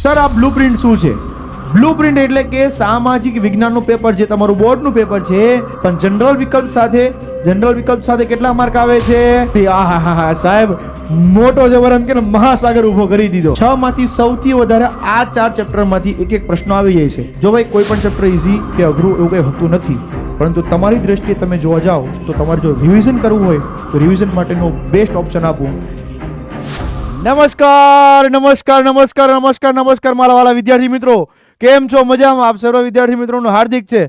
Sir આ blueprint શું છે? બ્લુપ્રિન્ટ એટલે કે સામાજિક વિજ્ઞાનનું પેપર જે તમારું બોર્ડનું પેપર છે, પણ જનરલ વિકલ્પ સાથે કેટલા માર્ક આવે છે? આહાહા સાહેબ, મોટો જબર એમ કે મહાસાગર ઉભો કરી દીધો. 6 માંથી સૌથી વધારે આ 4 ચેપ્ટરમાંથી એક એક પ્રશ્નો આવી જાય છે. જો ભાઈ કોઈ પણ ચેપ્ટર ઈઝી કે અઘરું એવું કંઈ હોતું નથી, પરંતુ તમારી દ્રષ્ટિએ તમે જોવા જાઓ તો તમારે જો રિવિઝન કરવું હોય તો રિવિઝન માટેનો બેસ્ટ ઓપ્શન આપું. નમસ્કાર મારા વાલા વિદ્યાર્થી મિત્રો, કેમ છો? મજામાં? આપ સર્વ વિદ્યાર્થી મિત્રોનું હાર્દિક છે.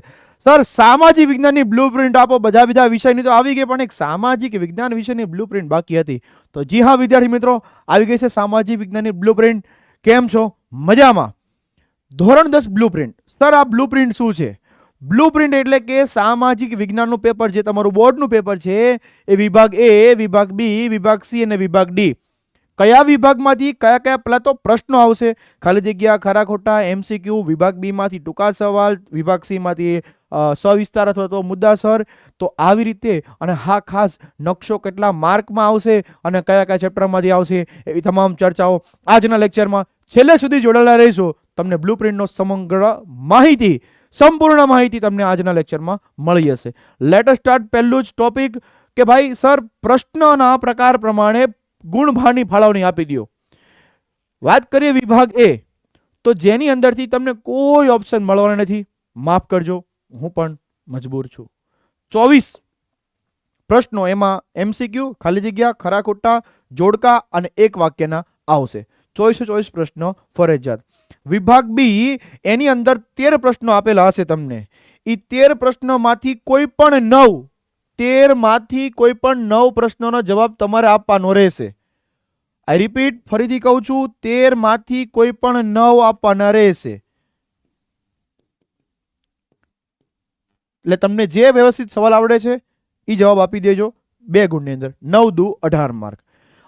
સર સામાજિક વિજ્ઞાનની બ્લુપ્રિન્ટ આપો. બધા વિષયની તો આવી ગઈ, પણ એક સામાજિક વિજ્ઞાન વિષયની બ્લુપ્રિન્ટ બાકી હતી. તો જી હા વિદ્યાર્થી મિત્રો, આવી ગઈ છે સામાજિક વિજ્ઞાનની બ્લુપ્રિન્ટ. કેમ છો? મજામાં? ધોરણ 10 બ્લુપ્રિન્ટ. સર આ બ્લુપ્રિન્ટ શું છે? બ્લુપ્રિન્ટ એટલે કે સામાજિક વિજ્ઞાનનું પેપર જે તમારું બોર્ડનું પેપર છે, એ વિભાગ એ, વિભાગ બી, વિભાગ સી અને વિભાગ ડી. કયા વિભાગમાંથી કયા પેલા તો પ્રશ્નો આવશે, ખાલી જગ્યા, ખરા ખોટા, એમસીક્યુ. વિભાગ બી માંથી ટૂંકા સવાલ, વિભાગ સી માંથી સવિસ્તાર અથવા તો મુદ્દાસર. તો આવી રીતે, અને હા ખાસ નકશો કેટલા માર્કમાં આવશે અને કયા ચેપ્ટરમાંથી આવશે, એવી તમામ ચર્ચાઓ આજના લેક્ચરમાં છેલ્લે સુધી જોડાયેલા રહીશો. તમને બ્લુપ્રિન્ટનો સંપૂર્ણ માહિતી તમને આજના લેક્ચરમાં મળી જશે. Let us start. પહેલું જ ટોપિક કે ભાઈ સર પ્રશ્નના પ્રકાર પ્રમાણે ગુણભારની ફાળવણી આપી દો. વાત કરીએ વિભાગ એ, તો જેની અંદરથી તમને કોઈ ઓપ્શન મળવાના નથી. માફ કરજો, હું પણ મજબૂર છું. 24 પ્રશ્નો, એમાં એમસીક્યુ, ખાલી જગ્યા, ખરા ખોટા, જોડકા અને એક વાક્યના આવશે. 24 પ્રશ્નો ફરજિયાત. વિભાગ બી, એની અંદર 13 પ્રશ્નો આપેલા હશે તમને. એ 13 પ્રશ્નોમાંથી કોઈ પણ 9 પ્રશ્નોનો જવાબ તમારે આપવાનો રહેશે. આઈ રિપીટ, ફરીથી કહું છું, 13 માંથી કોઈ પણ 9 આપવાના રહેશે. એટલે તમને જે વ્યવસ્થિત સવાલ આવડે છે એ જવાબ આપી દેજો 2 ગુણની અંદર. 9 દુ 18 માર્ક.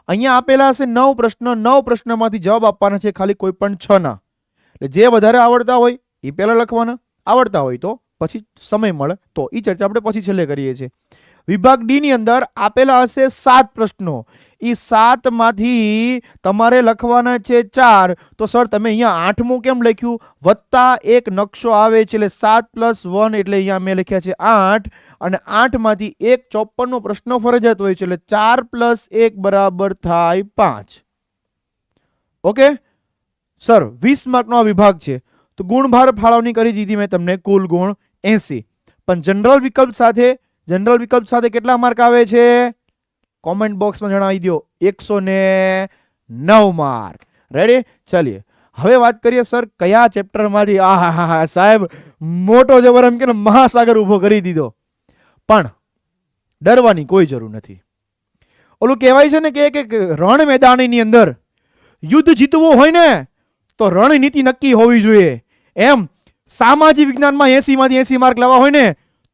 અહીંયા આપેલા હશે 9 પ્રશ્નો. 9 પ્રશ્નોમાંથી જવાબ આપવાના છે ખાલી કોઈ પણ 6 ના. એટલે જે વધારે આવડતા હોય એ પહેલા લખવાના, આવડતા હોય તો પછી સમય મળે તો એ ચર્ચા આપણે પછી છેલ્લે કરીએ છીએ. વિભાગ ડી ની અંદર આપેલા હશે 7 પ્રશ્નો. એ 7 માંથી તમારે લખવાના છે 4. તો સર તમે અહીંયા 8મું કેમ લખ્યું? વત્તા એક નકશો આવે છે, એટલે 7 + 1, એટલે અહીંયા મેં લખ્યા છે 8. અને 8 માંથી એક 54નો પ્રશ્ન ફરજિયાત હોય છે, એટલે 4 + 1 બરાબર થાય 5. ઓકે સર, 20 માર્કનો આ વિભાગ છે. તો ગુણભાર ફાળવણી કરી દીધી મેં તમને, કુલ ગુણ 80. પણ જનરલ વિકલ્પ સાથે કેટલા માર્ક આવે છે? કોમેન્ટ બોક્સમાં જણાવી દો. 109 માર્ક. રેડી? ચલીએ હવે વાત કરીએ સર કયા ચેપ્ટરમાંથી. આહાહા સાહેબ, મોટો જબર એમ કે મહાસાગર ઉભો કરી દીધો. પણ ડરવાની કોઈ જરૂર નથી. ઓલું કહેવાય છે ને કે રણ મેદાનની અંદર યુદ્ધ જીતવું હોય ને તો રણનીતિ નક્કી હોવી જોઈએ. એમ સામાજિક વિજ્ઞાનમાં 80 માંથી 80 માર્ક લેવા હોય ને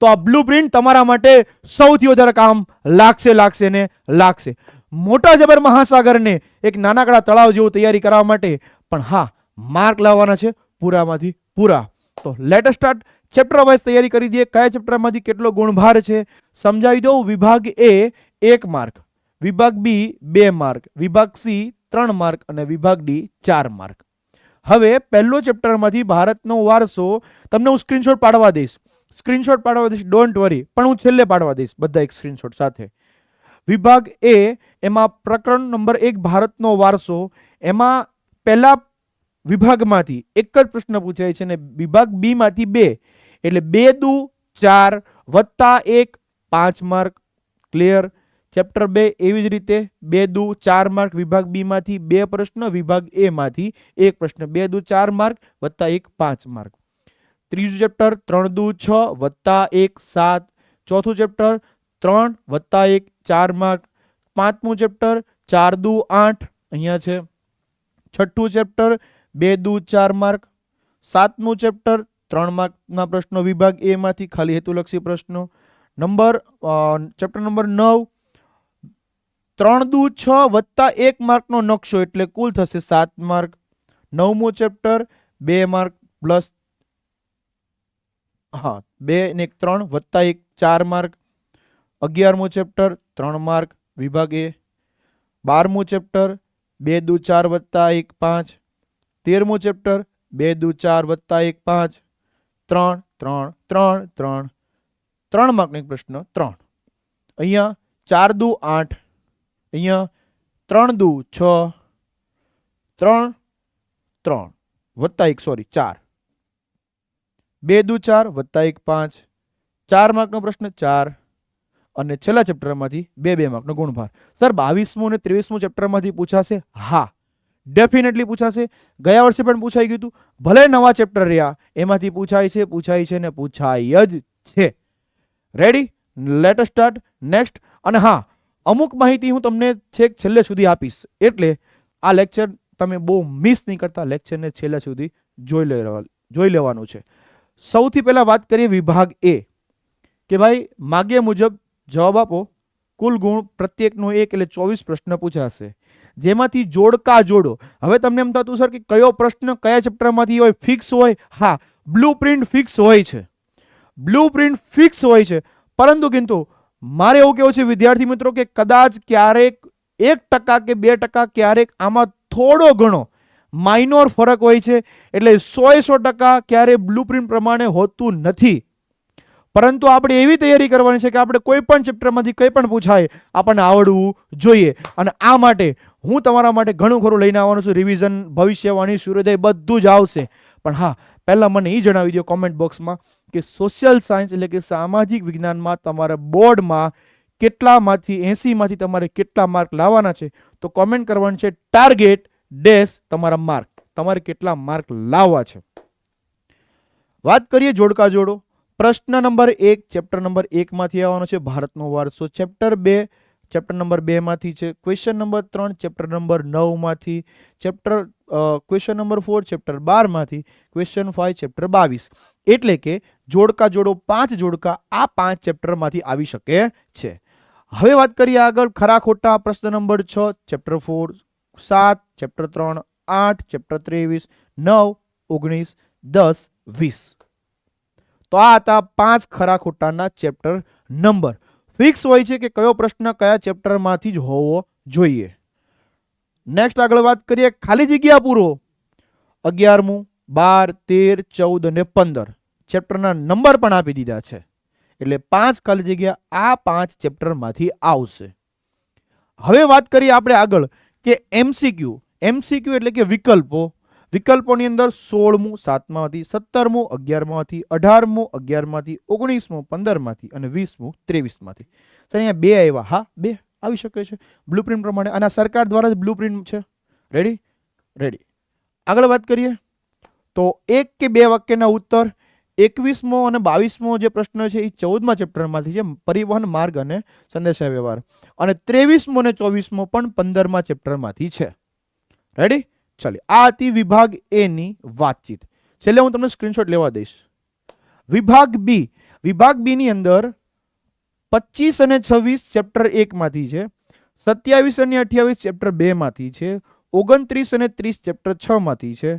તો આ બ્લુપ્રિન્ટ તમારા માટે સૌથી વધારે કામ લાગશે. મોટા જબર મહાસાગરને એક નાનકડા તળાવ જેવું તૈયારી કરવા માટે, પણ હા માર્ક લાવવાના છે પૂરામાંથી પૂરા. તો let us start. Chapter wise તૈયારી કરી દઈએ. કયા ચેપ્ટરમાંથી કેટલો ગુણભાર છે સમજાવી દઉં. વિભાગ એ 1 માર્ક, વિભાગ બી 2 માર્ક, વિભાગ સી 3 માર્ક અને વિભાગ ડી 4 માર્ક. હવે પહેલો ચેપ્ટરમાંથી ભારતનો વારસો તમને હું સ્ક્રીનશોટ પાડવા દઈશ. ડોન્ટ વરી, પણ હું છેલ્લે પાડવા દઈશ બધા એક સ્ક્રીનશોટ સાથે. વિભાગ એ, એમાં પ્રકરણ નંબર 1 ભારતનો વારસો, એમાં પહેલા વિભાગમાંથી એક જ પ્રશ્ન પૂછાય છે અને વિભાગ બી માંથી 2, એટલે 2 દુ 4 વત્તા 1 5 માર્ક. ક્લિયર? ચેપ્ટર 2 એવી જ રીતે 2 દુ 4 માર્ક. વિભાગ બી માંથી 2 પ્રશ્ન, વિભાગ એ માંથી 1 પ્રશ્ન. 2 દુ 4 માર્ક વત્તા 1 5 માર્ક. ત્રીજું ચેપ્ટર 3 દુ 6 વત્તા 1 7. ચોથું ચેપ્ટર 3 વત્તા 1 4 માર્ક. પાંચમું ચેપ્ટર 4 દુ 8, અહીંયા છે. છઠ્ઠું ચેપ્ટર 2 દુ 4 માર્ક. સાતમું ચેપ્ટર 3 માર્કના પ્રશ્નો વિભાગ એ માંથી, ખાલી હેતુલક્ષી પ્રશ્નો. ચેપ્ટર નંબર 9 3 દુ 6 વત્તા 1 માર્કનો નકશો, એટલે કુલ થશે 7 માર્ક. 9મું ચેપ્ટર 2 માર્ક પ્લસ 2 ને 3 વત્તા 1 4 માર્ક. 11મું ચેપ્ટર 3 માર્ક વિભાગ એ. 12મું ચેપ્ટર 2 દુ 4 વત્તા 1 5. 13મું ચેપ્ટર 2 દુ 4 વત્તા 1 5 3 3 3 3 3 માર્કનો એક પ્રશ્ન 3 અહીંયા 4 દુ 8 અહીંયા 3 દુ 6 3 3 વત્તા 1 સોરી 4 2 દુ 4 વત્તા 1 5 4 માર્કનો પ્રશ્ન 4 અને છેલ્લા ચેપ્ટરમાંથી 2 માર્કનો ગુણભાર. સર 22મું અને 23મું ચેપ્ટરમાંથી પૂછાશે? હા, ડેફિનેટલી પૂછાશે. ગયા વર્ષે પણ પૂછાઈ ગયું હતું. ભલે નવા ચેપ્ટર રહ્યા, એમાંથી પૂછાય છે ને પૂછાય જ છે. Ready? Let us start next. અને હા, અમુક માહિતી હું તમને છેક છેલ્લે સુધી આપીશ, એટલે આ લેક્ચર તમે બહુ મિસ નહીં કરતા. લેક્ચરને છેલ્લે સુધી જોઈ લેવાનું છે. સૌથી પહેલા વાત કરીએ વિભાગ એ, કે ભાઈ માગ્યા મુજબ જવાબ આપો. કુલ ગુણ પ્રત્યેકનો 1 એટલે 24 પ્રશ્ન પૂછાશે, જેમાંથી જોડકા જોડો. હવે તમને એમ થતું સર કે કયો પ્રશ્ન કયા ચેપ્ટરમાંથી હોય? ફિક્સ હોય? હા, બ્લુપ્રિન્ટ ફિક્સ હોય છે. બ્લુપ્રિન્ટ ફિક્સ હોય છે, પરંતુ કિંતુ મારે એવું કેવું છે વિદ્યાર્થી મિત્રો કે કદાચ ક્યારેક 1% કે 2% ક્યારેક આમાં થોડો ઘણો માઇનોર ફરક હોય છે. એટલે 100% ક્યારે બ્લુપ્રિન્ટ પ્રમાણે હોતું નથી. પરંતુ આપણે એવી તૈયારી કરવાની છે કે આપણે કોઈ પણ ચેપ્ટરમાંથી કંઈ પણ પૂછાય આપણને આવડવું જોઈએ. અને આ માટે હું તમારા માટે ઘણું ખરું લઈને આવવાનું છું. રિવિઝન, ભવિષ્યવાણી, સૂર્યોદય બધું જ આવશે. પણ હા, પહેલા મને એ જણાવી દો કોમેન્ટ બોક્સમાં કે સોશિયલ સાયન્સ એટલે કે સામાજિક વિજ્ઞાનમાં તમારા બોર્ડમાં કેટલામાંથી 80માંથી તમારે કેટલા માર્ક લાવવાના છે. તો કોમેન્ટ કરવાનું છે ટાર્ગેટ ડેશ તમારા માર્ક, તમારે કેટલા માર્ક લાવવા છે. વાત કરીએ જોડકા જોડો. પ્રશ્ન નંબર 1 ચેપ્ટર નંબર 1 માંથી આવવાનો છે, ભારતનો વારસો. ચેપ્ટર 2 ચેપ્ટર નંબર 2 માંથી છે. ક્વેશ્ચન નંબર 3 ચેપ્ટર નંબર 9 માંથી. ક્વેશ્ચન નંબર 4 ચેપ્ટર 12 માંથી. Question 5 chapter 22. એટલે કે જોડકા જોડો 5 જોડકા આ 5 ચેપ્ટર માંથી આવી શકે છે. હવે વાત કરીએ આગળ ખરા ખોટા. પ્રશ્ન નંબર 6 ચેપ્ટર 4 7 ચેપ્ટર 3 8 ચેપ્ટર 23 9 19 10 20. તો આ હતા 5 ખરા ખોટાના ચેપ્ટર નંબર. ફિક્સ હોય છે કે કયો પ્રશ્ન કયા ચેપ્ટરમાંથી જ હોવો જોઈએ. નેક્સ્ટ આગળ વાત કરીએ ખાલી જગ્યા પૂરો. 11મું 12 13 14 અને 15 ચેપ્ટરના નંબર પણ આપી દીધા છે. એટલે 5 ખાલી જગ્યા આ 5 ચેપ્ટરમાંથી આવશે. હવે વાત કરીએ આપણે આગળ કે એમસીક્યુ. એમસીક્યુ એટલે કે વિકલ્પો. વિકલ્પોની અંદર 16મું 7માંથી, 17મું 11માંથી, 18મું 11માંથી, 19મું 15માંથી અને 20મું 23માંથી. સર અહીંયા 2 આવ્યા. હા, 2 આવી શકે છે બ્લુપ્રિન્ટ પ્રમાણે. અને સરકાર દ્વારા જ બ્લુપ્રિન્ટ છે. રેડી. આગળ વાત કરીએ તો 1 કે 2 વાક્યના ઉત્તર. 21મો અને 22મો જે પ્રશ્ન છે એ 14મા ચેપ્ટરમાંથી છે, પરિવહન માર્ગ અને સંદેશા વ્યવહાર. અને 23મો અને 24મો પણ 15મા ચેપ્ટરમાંથી છે. રેડી? ચાલો, આ હતી વિભાગ એ ની વાતચીત. છેલ્લે હું તમને સ્ક્રીનશોટ લેવા દઈશ. વિભાગ બી. વિભાગ બી ની અંદર 25 અને 26 ચેપ્ટર 1 માંથી છે. 27 અને 28 ચેપ્ટર 2 માંથી છે. 29 અને 30 ચેપ્ટર 6 માંથી છે.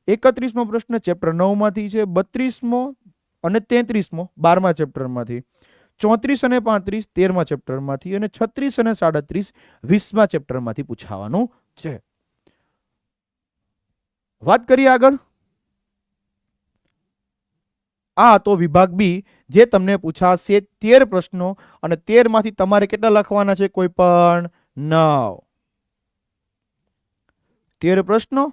31મો પ્રશ્ન ચેપ્ટર 9 માંથી છે. 32મો અને 33મો 12મા ચેપ્ટરમાંથી. 34 અને 35 13મા ચેપ્ટરમાંથી. અને 36 અને 37 20મા ચેપ્ટરમાંથી પૂછાવાનું છે. વાત કરીએ આગળ. આ તો વિભાગ બી, જે તમને પૂછાશે 13 પ્રશ્નો અને 13 માંથી તમારે કેટલા લખવાના છે? કોઈ પણ 9. 13 પ્રશ્નો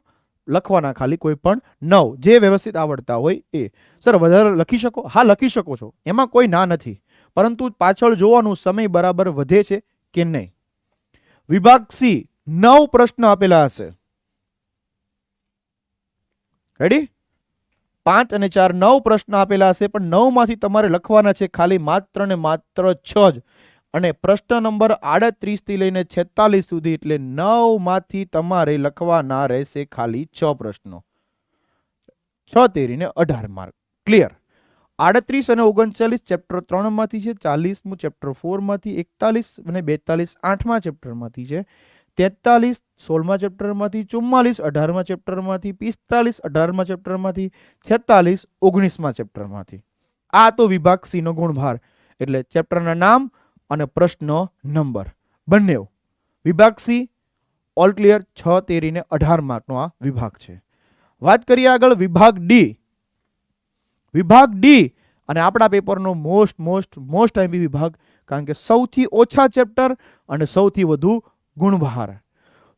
લખવાના, ખાલી કોઈ પણ 9, જે વ્યવસ્થિત આવડતા હોય એ. સર વધારે લખી શકો? હા, લખી શકો છો, એમાં કોઈ ના નથી. પરંતુ પાછળ જોવાનું સમય બરાબર વધે છે કે નહીં. વિભાગ સી 9 પ્રશ્ન આપેલા હશે. રેડી? 5 અને 4 9 પ્રશ્ન આપેલા હશે, પણ 9 માંથી તમારે લખવાના છે ખાલી માત્ર ને માત્ર 6 જ. અને પ્રશ્ન નંબર 38 થી લઈને 46 સુધી, એટલે 9 માંથી તમારે લખવાના રહેશે ખાલી 6 પ્રશ્નો. 6 તેરીને 18 માર્ક. ક્લિયર? 38 અને 39 ચેપ્ટર 3 માંથી છે. 40મું ચેપ્ટર 4 માંથી. 41 અને 42 8મા ચેપ્ટર માંથી છે. 43 16મા ચેપ્ટરમાંથી. 44 18મા ચેપ્ટરમાંથી. 45 18મા ચેપ્ટરમાંથી. 46 19મા ચેપ્ટરમાંથી. આ તો વિભાગ સી નો ગુણભાર, એટલે ચેપ્ટરના નામ અને પ્રશ્નો નંબર બંને. વિભાગ સી ઓલ ક્લિયર. 6 તેરીને 18 માર્કનો આ વિભાગ છે. વાત કરીએ આગળ વિભાગ ડી. વિભાગ ડી અને આપણા પેપરનો મોસ્ટ આઈએમપી વિભાગ, કારણ કે સૌથી ઓછા ચેપ્ટર અને સૌથી વધુ ગુણભાર.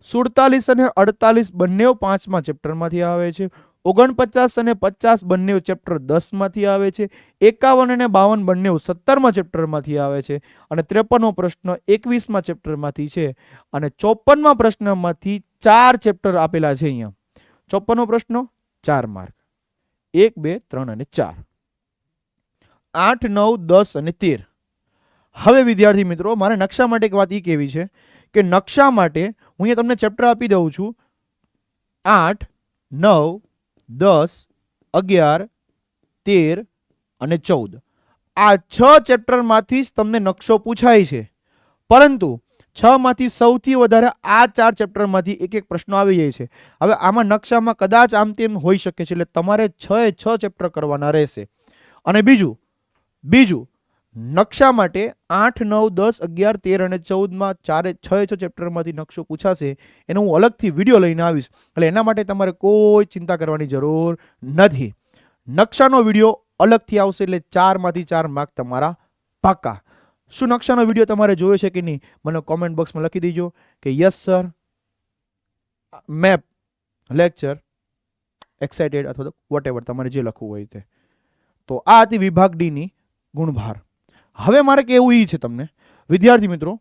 47 અને 48 બંને 5મા ચેપ્ટરમાંથી આવે છે. 49 અને 50 બંને ચેપ્ટર 10 માંથી આવે છે. 51 અને 52 બંને 17મા ચેપ્ટરમાંથી આવે છે. અને 53મો પ્રશ્ન 21મા ચેપ્ટરમાંથી છે. અને 54મા પ્રશ્નમાંથી 4 ચેપ્ટર આપેલા છે અહીંયા. 54મો પ્રશ્ન 4 માર્ક, 1, 2, 3 અને 4, 8, 9, 10 અને 13. હવે વિદ્યાર્થી મિત્રો, મારે નકશા માટે એક વાત એ કહેવી છે કે નકશા માટે હું અહીંયા તમને ચેપ્ટર આપી દઉં છું. 8, 9, 10, 11, 13 અને 14. આ 6 ચેપ્ટરમાંથી જ તમને નકશો પૂછાય છે, પરંતુ 6 માંથી સૌથી વધારે આ 4 ચેપ્ટરમાંથી એક એક પ્રશ્નો આવી જાય છે. હવે આમાં નકશામાં કદાચ આમ તેમ હોઈ શકે છે, એટલે તમારે 6 ચેપ્ટર કરવાના રહેશે. અને બીજું નકશા માટે 8, 9, 10, 11, 13 અને 14માં 6 ચેપ્ટરમાંથી નકશો પૂછાશે. એનો હું અલગથી વિડીયો લઈને આવીશ, એટલે એના માટે તમારે કોઈ ચિંતા કરવાની જરૂર નથી. નકશાનો વિડીયો અલગથી આવશે, એટલે 4 માંથી 4 માર્ક તમારા પાક્કા. શું નકશાનો વિડીયો તમારે જોયો છે કે નહીં, મને કોમેન્ટ બોક્સમાં લખી દેજો કે yes sir, map, lecture, excited અથવા તો વોટેવર તમારે જે લખવું હોય તે. તો આ હતી વિભાગ ડી ની ગુણભાર. હવે મારે કહેવું એ છે તમને વિદ્યાર્થી મિત્રો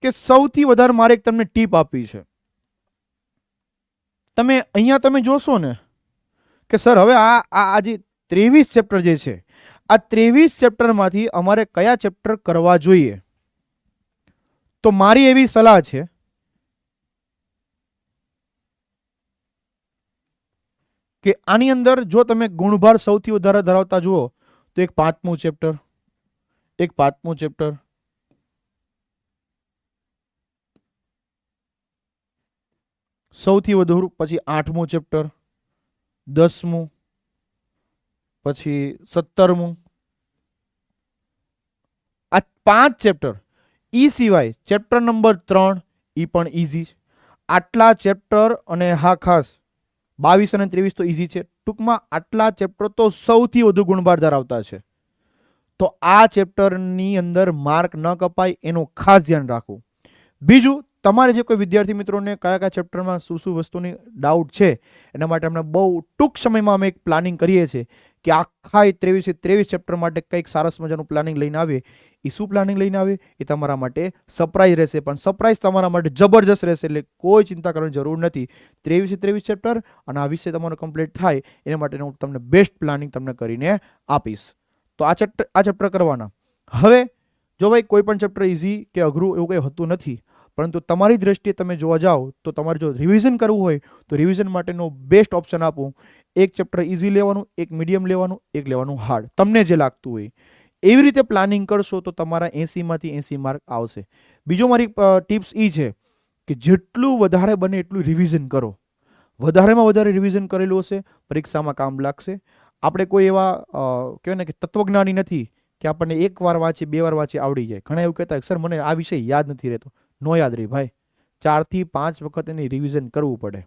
કે સૌથી વધારે મારે એક તમને ટીપ આપી છે. તમે અહીંયા તમે જોશો ને કે સર હવે આ જે 23 ચેપ્ટર જે છે, આ 23 ચેપ્ટરમાંથી અમારે કયા ચેપ્ટર કરવા જોઈએ, તો મારી એવી સલાહ છે કે આની અંદર જો તમે ગુણભાર સૌથી વધારે ધરાવતા જુઓ તો એક 5મું ચેપ્ટર, એક 5મું ચેપ્ટર, સૌથી વધુ પછી 8મું ચેપ્ટર, 10મું, પછી 17મું. આ 5 ચેપ્ટર. ઈ સિવાય ચેપ્ટર નંબર 3 ઈ પણ ઈઝી છે. આટલા ચેપ્ટર અને હા ખાસ 22 અને 23 તો ઈઝી છે. ટૂંકમાં આટલા ચેપ્ટર તો સૌથી વધુ ગુણભાર ધરાવતા છે. તો આ ચેપ્ટરની અંદર માર્ક ન કપાય એનું ખાસ ધ્યાન રાખવું. બીજું, તમારે જે કોઈ વિદ્યાર્થી મિત્રોને કયા કયા ચેપ્ટરમાં શું વસ્તુની ડાઉટ છે, એના માટે અમે બહુ ટૂંક સમયમાં અમે એક પ્લાનિંગ કરીએ છીએ કે આખા 23 ચેપ્ટર માટે કંઈક સરસ મજાનું પ્લાનિંગ લઈને આવીએ. એ શું પ્લાનિંગ લઈને આવે એ તમારા માટે સરપ્રાઈઝ રહેશે, પણ સરપ્રાઈઝ તમારા માટે જબરજસ્ત રહેશે, એટલે કોઈ ચિંતા કરવાની જરૂર નથી. 23 ચેપ્ટર અને આ વિષય તમારો કમ્પ્લીટ થાય એના માટે હું તમને બેસ્ટ પ્લાનિંગ તમને કરીને આપીશ. તો આ ચેપ્ટર કરવાના. હવે જો ભાઈ કોઈ પણ ચેપ્ટર ઇઝી કે અઘરું એવું કંઈ હોતું નથી, પરંતુ તમારી દ્રષ્ટિએ તમે જોવા જાઓ તો તમારે જો રિવિઝન કરવું હોય તો રિવિઝન માટેનો બેસ્ટ ઓપ્શન આપું. એક ચેપ્ટર ઇઝી લેવાનું, એક મીડિયમ લેવાનું, એક લેવાનું હાર્ડ, તમને જે લાગતું હોય એવી રીતે પ્લાનિંગ કરશો તો તમારા 80માંથી 80 માર્ક આવશે. બીજો મારી ટિપ્સ એ છે કે જેટલું વધારે બને એટલું રિવિઝન કરો. વધારેમાં વધારે રિવિઝન કરેલું હશે પરીક્ષામાં કામ લાગશે. આપણે કોઈ એવા કહેવાય ને કે તત્વજ્ઞાની નથી કે આપણને એક વાર વાંચી 2 વાર વાંચી આવડી જાય. ઘણા એવું કહેતા સર મને આ વિષય યાદ નથી રહેતો. નો યાદ રહી ભાઈ, 4 થી 5 વખત એની રિવિઝન કરવું પડે.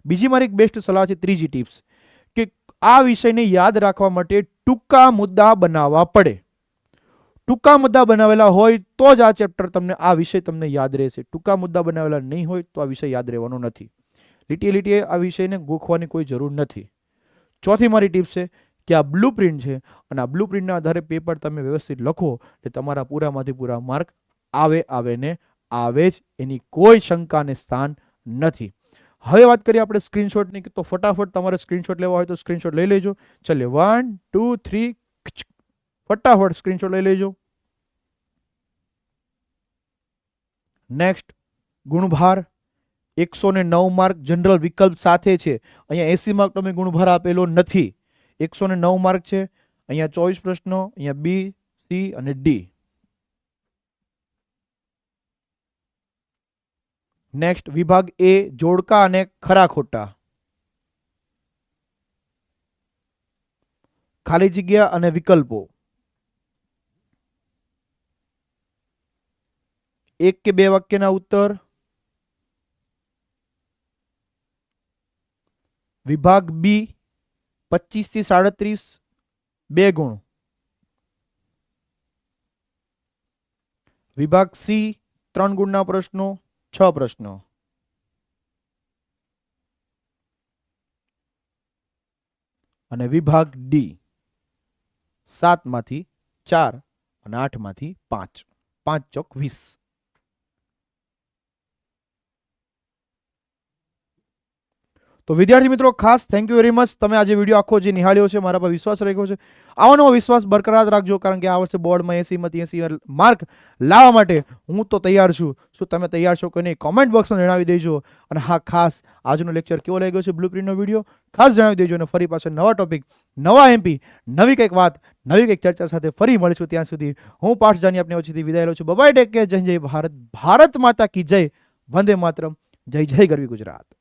બીજી મારી એક બેસ્ટ સલાહ છે, ત્રીજી ટિપ્સ, કે આ વિષયને યાદ રાખવા માટે ટૂંકા મુદ્દા બનાવવા પડે. ટૂંકા મુદ્દા બનાવેલા હોય તો જ આ ચેપ્ટર તમને, આ વિષય તમને યાદ રહેશે. ટૂંકા મુદ્દા બનાવેલા નહીં હોય તો આ વિષય યાદ રહેવાનો નથી. લીટીએ આ વિષયને ગોખવાની કોઈ જરૂર નથી. ચોથી મારી ટિપ્સ છે કે આ બ્લુ પ્રિન્ટ છે અને આ બ્લુ પ્રિન્ટના આધારે પેપર તમે વ્યવસ્થિત લખો એટલે તમારા પૂરામાંથી પૂરા માર્ક આવે ને આવે જ, એની કોઈ શંકાને સ્થાન નથી. હવે વાત કરીએ આપણે સ્ક્રીનશોટની, તો ફટાફટ તમારે સ્ક્રીનશોટ લેવા હોય તો સ્ક્રીનશોટ લઈ લેજો. ચાલે 1, 2, 3 ફટાફટ સ્ક્રીનશોટ લઈ લેજો. નેક્સ્ટ, ગુણભાર 109 માર્ક જનરલ વિકલ્પ સાથે છે. અહીંયા 80 માર્ક તમે ગુણભાર આપેલો નથી. 109 માર્ક છે. અહીંયા 24 પ્રશ્નો, અહીંયા બી, સી અને ડી. નેક્સ્ટ, વિભાગ એ જોડકા અને ખરા ખોટા, ખાલી જગ્યા અને વિકલ્પો, 1 કે 2 વાક્યના ઉત્તર, વિભાગ બી 25 થી 37 2 ગુણ. વિભાગ સી 3 ગુણના પ્રશ્નો 6 પ્રશ્નો. અને વિભાગ ડી 7 માંથી 4 અને 8 માંથી 5. 5 ચોક 20. તો વિદ્યાર્થી મિત્રો ખાસ થેન્ક યુ વેરી મચ. તમે આજે વિડીયો આખો જે નિહાળ્યો છે મારા પર વિશ્વાસ રાખ્યો છે. આવો નવો વિશ્વાસ બરકરાર રાખજો, કારણ કે આ વર્ષે બોર્ડમાં 80 માંથી 80 માર્ક લાવવા માટે હું તો તૈયાર છું. શું તમે તૈયાર છો કે નહીં કોમેન્ટ બોક્સમાં જણાવી દેજો. અને હા, ખાસ આજનો લેક્ચર કેવો લાગ્યો છે બ્લુપ્રિન્ટનો વિડીયો ખાસ જણાવી દેજો. અને ફરી પાછો નવા ટોપિક, નવા એમપી, નવી કંઈક વાત, નવી કંઈક ચર્ચા સાથે ફરી મળીશું. ત્યાં સુધી હું પાર્થ જાની આપને વચ્ચેથી વિદાય લઉં છું. બાય બાય, ટેક કેર, જય જય ભારત, ભારત માતા કી જય, વંદે માતરમ, જય જય ગરવી ગુજરાત.